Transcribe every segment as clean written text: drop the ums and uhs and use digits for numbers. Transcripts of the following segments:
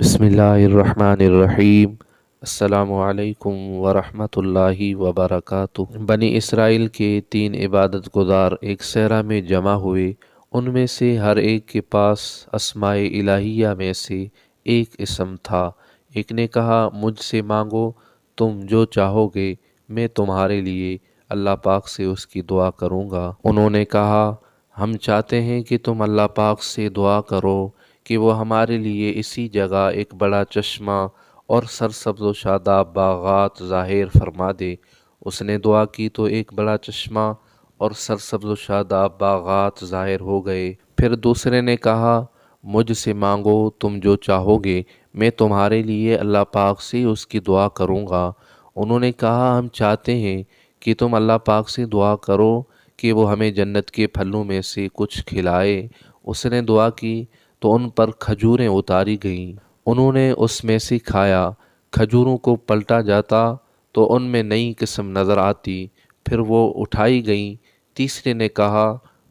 بسم اللہ الرحمن الرحیم۔ السلام علیکم ورحمۃ اللہ وبرکاتہ۔ بنی اسرائیل کے 3 عبادت گزار ایک صحرا میں جمع ہوئے۔ ان میں سے ہر ایک کے پاس اسماء الہیہ میں سے ایک اسم تھا۔ ایک نے کہا، مجھ سے مانگو تم جو چاہو گے، میں تمہارے لیے اللہ پاک سے اس کی دعا کروں گا۔ انہوں نے کہا، ہم چاہتے ہیں کہ تم اللہ پاک سے دعا کرو کہ وہ ہمارے لیے اسی جگہ ایک بڑا چشمہ اور سرسبز و شاداب باغات ظاہر فرما دے۔ اس نے دعا کی تو ایک بڑا چشمہ اور سرسبز و شاداب باغات ظاہر ہو گئے۔ پھر دوسرے نے کہا، مجھ سے مانگو تم جو چاہو گے، میں تمہارے لیے اللہ پاک سے اس کی دعا کروں گا۔ انہوں نے کہا، ہم چاہتے ہیں کہ تم اللہ پاک سے دعا کرو کہ وہ ہمیں جنت کے پھلوں میں سے کچھ کھلائے۔ اس نے دعا کی تو ان پر کھجوریں اتاری گئیں۔ انہوں نے اس میں سے کھایا۔ کھجوروں کو پلٹا جاتا تو ان میں نئی قسم نظر آتی، پھر وہ اٹھائی گئیں۔ تیسرے نے کہا،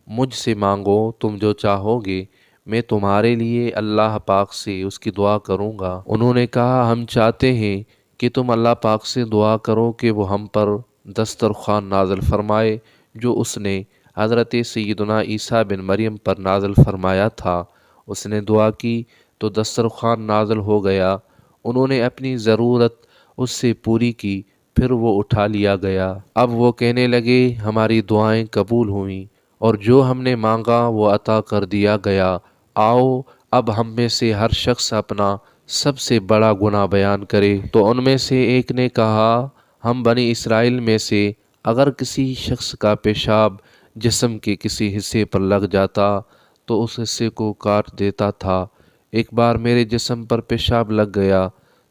مجھ سے مانگو تم جو چاہو گے، میں تمہارے لیے اللہ پاک سے اس کی دعا کروں گا۔ انہوں نے کہا، ہم چاہتے ہیں کہ تم اللہ پاک سے دعا کرو کہ وہ ہم پر دسترخوان نازل فرمائے جو اس نے حضرت سیدنا عیسیٰ بن مریم پر نازل فرمایا تھا۔ اس نے دعا کی تو دسترخوان نازل ہو گیا۔ انہوں نے اپنی ضرورت اس سے پوری کی، پھر وہ اٹھا لیا گیا۔ اب وہ کہنے لگے، ہماری دعائیں قبول ہوئیں اور جو ہم نے مانگا وہ عطا کر دیا گیا۔ آؤ اب ہم میں سے ہر شخص اپنا سب سے بڑا گناہ بیان کرے۔ تو ان میں سے ایک نے کہا، ہم بنی اسرائیل میں سے اگر کسی شخص کا پیشاب جسم کے کسی حصے پر لگ جاتا تو اس حصے کو کاٹ دیتا تھا۔ ایک بار میرے جسم پر پیشاب لگ گیا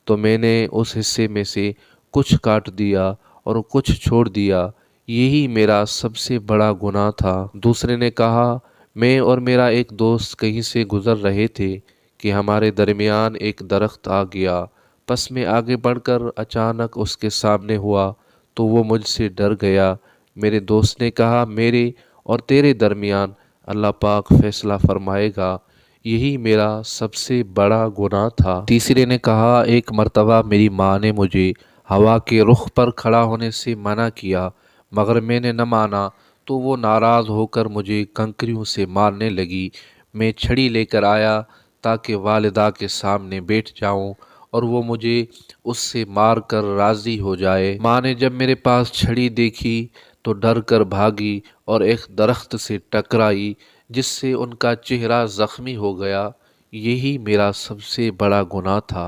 تو میں نے اس حصے میں سے کچھ کاٹ دیا اور کچھ چھوڑ دیا، یہی میرا سب سے بڑا گناہ تھا۔ دوسرے نے کہا، میں اور میرا ایک دوست کہیں سے گزر رہے تھے کہ ہمارے درمیان ایک درخت آ گیا، پس میں آگے بڑھ کر اچانک اس کے سامنے ہوا تو وہ مجھ سے ڈر گیا۔ میرے دوست نے کہا، میرے اور تیرے درمیان اللہ پاک فیصلہ فرمائے گا، یہی میرا سب سے بڑا گناہ تھا۔ تیسرے نے کہا، ایک مرتبہ میری ماں نے مجھے ہوا کے رخ پر کھڑا ہونے سے منع کیا، مگر میں نے نہ مانا تو وہ ناراض ہو کر مجھے کنکریوں سے مارنے لگی۔ میں چھڑی لے کر آیا تاکہ والدہ کے سامنے بیٹھ جاؤں اور وہ مجھے اس سے مار کر راضی ہو جائے۔ ماں نے جب میرے پاس چھڑی دیکھی تو ڈر کر بھاگی اور ایک درخت سے ٹکرائی جس سے ان کا چہرہ زخمی ہو گیا، یہی میرا سب سے بڑا گناہ تھا۔